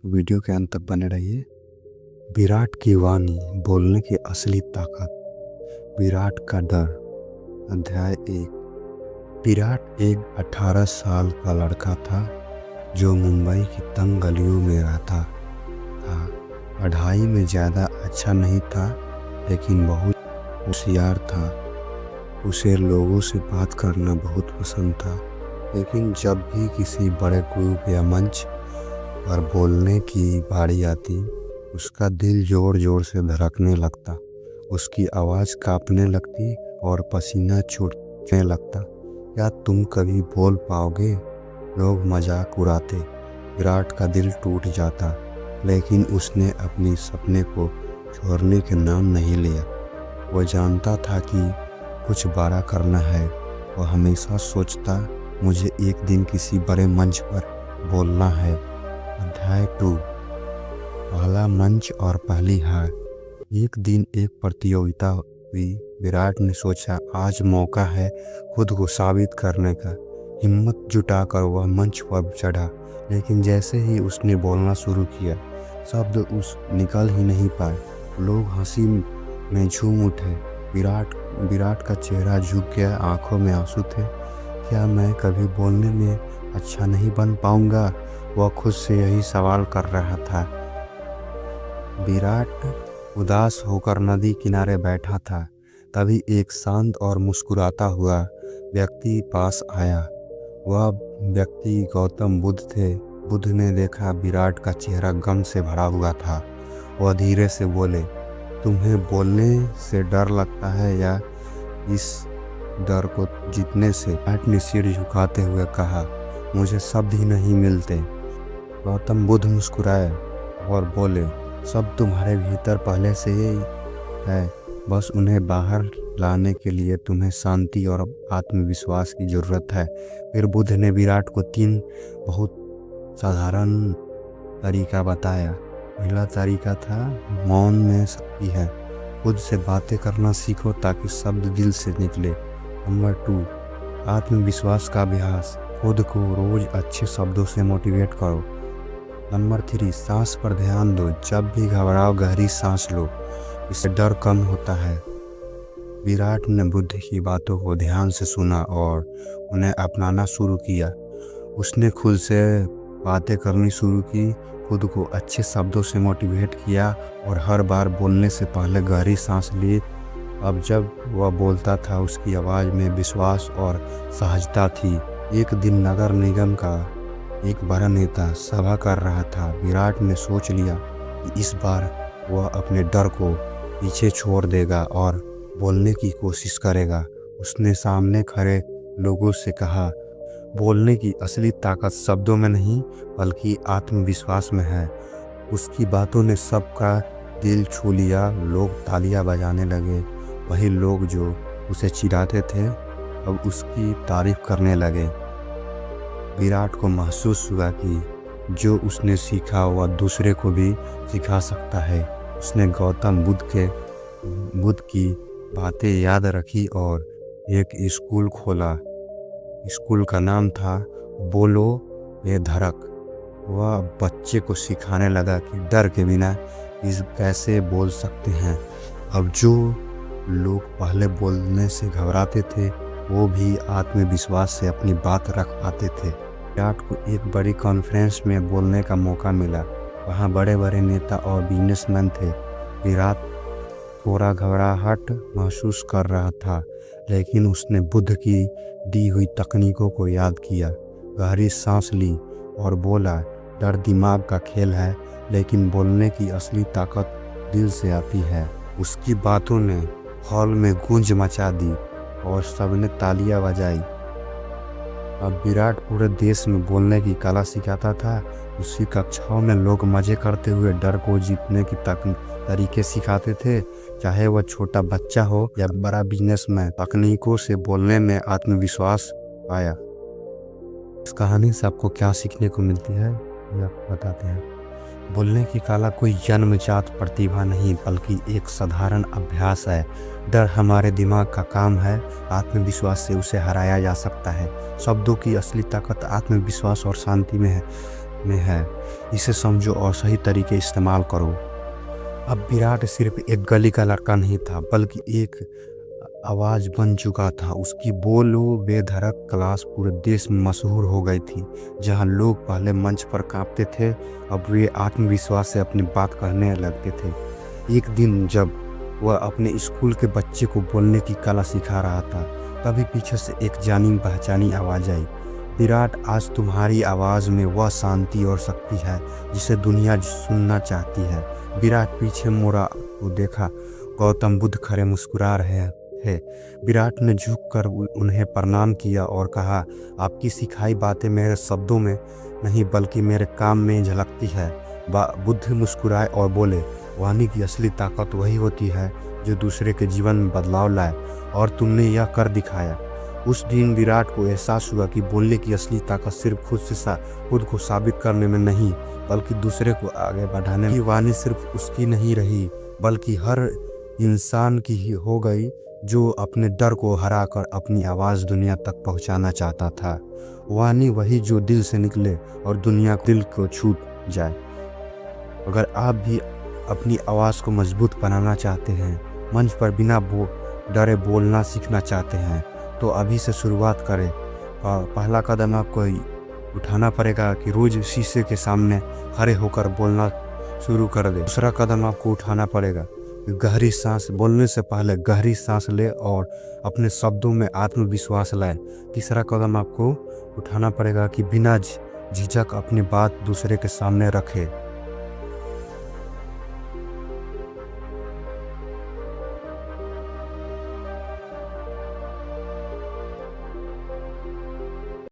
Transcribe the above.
Video के अंत तक बने रहिए। विराट की वाणी, बोलने की असली ताकत। विराट का डर। अध्याय 1। विराट एक 18 साल का लड़का था जो मुंबई की तंग गलियों में रहता था। पढ़ाई में ज़्यादा अच्छा नहीं था, लेकिन बहुत होशियार था। उसे लोगों से बात करना बहुत पसंद था, लेकिन जब भी किसी बड़े ग्रुप या मंच पर बोलने की बारी आती, उसका दिल जोर जोर से धड़कने लगता। उसकी आवाज़ कांपने लगती और पसीना छूटने लगता। क्या तुम कभी बोल पाओगे? लोग मजाक उड़ाते। विराट का दिल टूट जाता, लेकिन उसने अपनी सपने को छोड़ने के नाम नहीं लिया। वह जानता था कि कुछ बड़ा करना है। वह हमेशा सोचता, मुझे एक दिन किसी बड़े मंच पर बोलना है। अध्याय 2। पहला मंच और पहली हार। एक दिन एक प्रतियोगिता हुई। विराट ने सोचा, आज मौका है खुद को साबित करने का। हिम्मत जुटाकर वह मंच पर चढ़ा, लेकिन जैसे ही उसने बोलना शुरू किया, शब्द निकल ही नहीं पाए। लोग हंसी में झूम उठे। विराट का चेहरा झुक गया, आंखों में आंसू थे। क्या मैं कभी बोलने में अच्छा नहीं बन पाऊंगा? वह खुद से यही सवाल कर रहा था। विराट उदास होकर नदी किनारे बैठा था। तभी एक शांत और मुस्कुराता हुआ व्यक्ति पास आया। वह व्यक्ति गौतम बुद्ध थे। बुद्ध ने देखा विराट का चेहरा गम से भरा हुआ था। वह धीरे से बोले, तुम्हें बोलने से डर लगता है या इस डर को जीतने से? विराट ने सिर झुकाते हुए कहा, मुझे शब्द ही नहीं मिलते। गौतम बुद्ध मुस्कुराए और बोले, सब तुम्हारे भीतर पहले से ही है, बस उन्हें बाहर लाने के लिए तुम्हें शांति और आत्मविश्वास की ज़रूरत है। फिर बुद्ध ने विराट को 3 बहुत साधारण तरीका बताया। पहला तरीका था, मौन में शक्ति है। खुद से बातें करना सीखो ताकि शब्द दिल से निकले। नंबर 2, आत्मविश्वास का अभ्यास। खुद को रोज अच्छे शब्दों से मोटिवेट करो। नंबर 3, सांस पर ध्यान दो। जब भी घबराओ, गहरी सांस लो, इससे डर कम होता है। विराट ने बुद्ध की बातों को ध्यान से सुना और उन्हें अपनाना शुरू किया। उसने खुद से बातें करनी शुरू की, खुद को अच्छे शब्दों से मोटिवेट किया और हर बार बोलने से पहले गहरी सांस ली। अब जब वह बोलता था, उसकी आवाज़ में विश्वास और सहजता थी। एक दिन नगर निगम का एक बड़ा नेता सभा कर रहा था। विराट ने सोच लिया कि इस बार वह अपने डर को पीछे छोड़ देगा और बोलने की कोशिश करेगा। उसने सामने खड़े लोगों से कहा, बोलने की असली ताकत शब्दों में नहीं बल्कि आत्मविश्वास में है। उसकी बातों ने सबका दिल छू लिया। लोग तालियां बजाने लगे। वही लोग जो उसे चिढ़ाते थे अब उसकी तारीफ करने लगे। विराट को महसूस हुआ कि जो उसने सीखा वह दूसरे को भी सिखा सकता है। उसने गौतम बुद्ध की बातें याद रखी और एक स्कूल खोला। स्कूल का नाम था बोलो बेधड़क। वह बच्चे को सिखाने लगा कि डर के बिना इस कैसे बोल सकते हैं। अब जो लोग पहले बोलने से घबराते थे, वो भी आत्मविश्वास से अपनी बात रख पाते थे। विराट को एक बड़ी कॉन्फ्रेंस में बोलने का मौका मिला। वहाँ बड़े बड़े नेता और बिजनेसमैन थे। विराट थोड़ा घबराहट महसूस कर रहा था, लेकिन उसने बुद्ध की दी हुई तकनीकों को याद किया। गहरी सांस ली और बोला, डर दिमाग का खेल है, लेकिन बोलने की असली ताकत दिल से आती है। उसकी बातों ने हॉल में गूंज मचा दी और सबने तालियां बजाई। अब विराट पूरे देश में बोलने की कला सिखाता था। उसकी कक्षाओं में लोग मजे करते हुए डर को जीतने की तरीके सिखाते थे। चाहे वह छोटा बच्चा हो या बड़ा बिजनेसमैन, तकनीकों से बोलने में आत्मविश्वास पाया। इस कहानी से आपको क्या सीखने को मिलती है, ये आपको बताते हैं। बोलने की कला कोई जन्मजात प्रतिभा नहीं बल्कि एक साधारण अभ्यास है। डर हमारे दिमाग का काम है, आत्मविश्वास से उसे हराया जा सकता है। शब्दों की असली ताकत आत्मविश्वास और शांति में है। में है, इसे समझो और सही तरीके इस्तेमाल करो। अब विराट सिर्फ एक गली का लड़का नहीं था, बल्कि एक आवाज़ बन चुका था। उसकी बोलो बेधड़क क्लास पूरे देश में मशहूर हो गई थी। जहां लोग पहले मंच पर कांपते थे, अब वे आत्मविश्वास से अपनी बात कहने लगते थे। एक दिन जब वह अपने स्कूल के बच्चे को बोलने की कला सिखा रहा था, तभी पीछे से एक जानी पहचानी आवाज़ आई, विराट, आज तुम्हारी आवाज़ में वह शांति और शक्ति है जिसे दुनिया सुनना चाहती है। विराट पीछे मुड़ा को देखा। गौतम बुद्ध खड़े मुस्कुरा रहे थे। विराट ने झुककर उन्हें प्रणाम किया और कहा, आपकी सिखाई बातें मेरे शब्दों में नहीं बल्कि मेरे काम में झलकती है। बुद्ध मुस्कुराए और बोले, वाणी की असली ताकत वही होती है जो दूसरे के जीवन में बदलाव लाए, और तुमने यह कर दिखाया। उस दिन विराट को एहसास हुआ कि बोलने की असली ताकत सिर्फ खुद को साबित करने में नहीं, बल्कि दूसरे को आगे बढ़ाने में। वाणी सिर्फ उसकी नहीं रही, बल्कि हर इंसान की ही हो गई जो अपने डर को हराकर अपनी आवाज़ दुनिया तक पहुंचाना चाहता था। वाणी वही जो दिल से निकले और दुनिया दिल को छू जाए। अगर आप भी अपनी आवाज़ को मजबूत बनाना चाहते हैं, मंच पर बिना डरे बोलना सीखना चाहते हैं, तो अभी से शुरुआत करें। पहला कदम आपको उठाना पड़ेगा कि रोज़ शीशे के सामने खड़े होकर बोलना शुरू कर दे। दूसरा कदम आपको उठाना पड़ेगा, गहरी सांस, बोलने से पहले गहरी सांस ले और अपने शब्दों में आत्मविश्वास लाए। तीसरा कदम आपको उठाना पड़ेगा कि बिना झिझक अपनी बात दूसरे के सामने रखे।